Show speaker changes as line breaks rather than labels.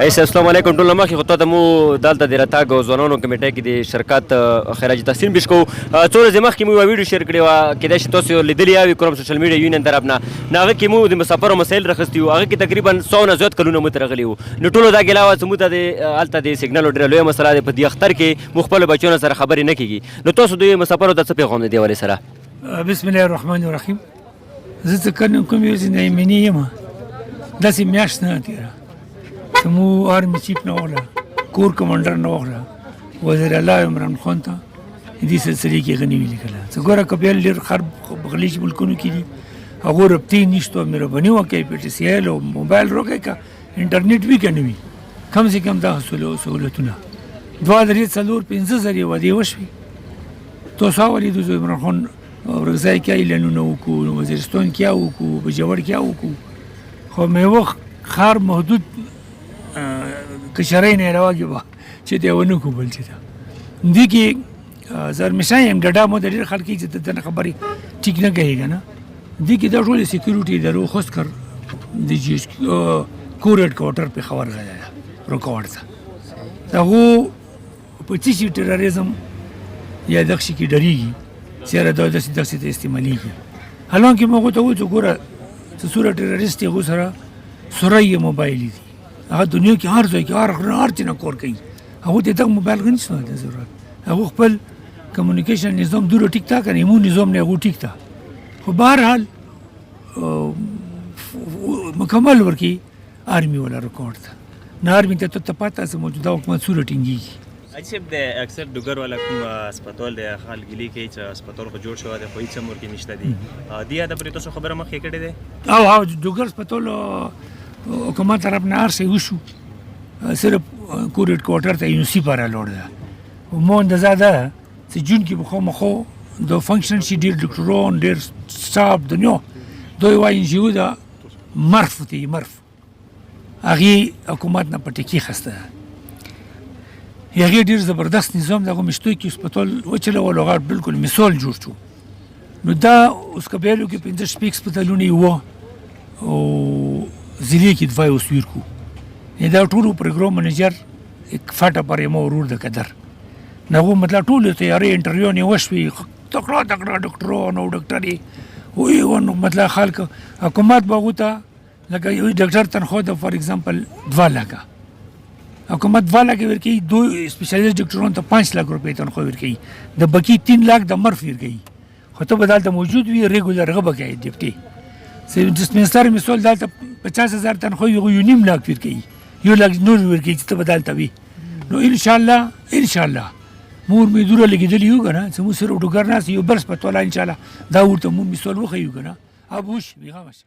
السلام علیکم ټول مخکې خو ته مو دلته د راتګ او ځوانانو کمیټې کې د شرکت خراج تحسین پیش کوو. څو ورځې مخکې مو یوه ویډیو شیر کړې وه، کیدای شي تاسو لیدلې یا وي کوم سوشل میډیا یونین طرف نه. هغه کې مو د مسافرو مسایل راخیستي وو، هغه کې تقریبا 100 نه زیات کلونه مو ترغلي وو. نو ټولو دا ګیله وه چې موږ ته هلته د سګنل ډېره لویه مسله ده، په دې اختر کې موږ خپلو بچیانو سره خبرې نه کېږي. نو تاسو د مسافرو ته څه پیغام دی دې حوالې سره؟
بسم الله الرحمن الرحیم. زه چې کوم یو ځای نه ایمني یم، داسې میاشت نه تېره مو آرمي چیف نه وغله، کور کمانډر نه وغله، وزیر الله عمران خان ته دې سلسلې کې هغه نوي لیکله. څه ګوره که بیا ډېر خرب غلیظ ملکونو کې دي، هغو ربطې نشته، مهرباني وکړئ پی ټي سی ایل او موبایل روکئ، که انټرنیټ وي که نه وي، کم سے کم دا سهولتونه 2004-5 زره وعدې وشوې. تاسو ولیدو چې عمران خان ورغځای کې اعلانونه وکړو، وزیرستان کې وکړو، بجوړ کې وکړو، خو میوه خار محدود کشرۍ نه راوګي به چې دی ونه کو بل چې دا دې کې زه همیشه یم ډډه مو د ډېر خلک چې د خبرې ټیک نه کوي که نه. دې کې دا ټولې سیکورټي ادارو خاص کر د کور هیډ کوارټر پېښور ځای ده رکاوټ ته، هغو په څه شي ټیرریزم یا دغه شي کې ډرېږي چې یاره دا داسې ته استعمالېږي. حالانکې موږ ورته وویل چې ګوره چې څومره ټیرریست هغو سره سوری موبایل دي، هغه دنیا کې هر ځای کې هر څه نه کور کوي، هغو ته دغه موبایل نشته د ضرورت. هغو خپل کمیونیکیشن نظام دوره ټیک تا که ایمون نظام نه هغو ټیک تا، خو بهرحال مکمل ورکي آرمي والا رکارډ ته نه آرمي ته ته پاته چې موجوده حکومت څومره ټینګېږي.
اچھا د اکثر ډوګر والا کوم هسپتال دی خلک ګیلې کوي چې هسپتال خو جوړ شوی دی خو هېڅ هم ورکې نشته دي. دې هده پورې تاسو خبره مخکې کړې دی؟
او ډوګر هسپتال حکومت طرف نه هر څه وشو، صرف کور هیډ کوارټر ته یونیسي پاره لوړ ده. مو اندازه ده چې جون کې به خامخا د فنکشن شي ډېر ډاکټران ډېر سټاف دنیا دوی وایي ان جي او ده مرف ته مرف هغې حکومت نه په ټیکې خسته ده. هغې ډېر زبردست نظام دغه مشتوی کې هسپتال وچلول، هغه بلکل مثال جوړ شو. نو دا اوس که بیا لو کې 5 هسپتالونه یې وه او ضلع کې دفاع وسویر کو، دا ټولو پروګرام منیجر فاټه پر یمه ورور د قدر نغو مطلب ټولو تیارې انټرویو نه وشوي، تکړه ډاکټران او ډاکټرې وایي نو مطلب خلک حکومت به هغو ته لکه یو ډاکټر تنخواه ده فار ایگزامپل 2 لکه، حکومت 2 لکه ورکوي، 2 سپیشلیست ډاکټرانو ته 5 لک روپۍ تنخواه ورکوي، د بقي 3 لک د مرف ورکوي. خو ته به دلته موجود وي ریګولر هغه به کوي ډیپټي ډسپنسر مثال دلته 50,000 تنخواه یو 1.5 لک ورکوي، 1 لک نور ورکوي چې ته به دلته وي. نو انشاءالله مور میدوره لګېدلي یو که نه چې موږ صرف ډوګر ناست یو بل هسپتال انشاءالله دا ورته موږ مثال وښیو که نه اب وش بېغمه شه.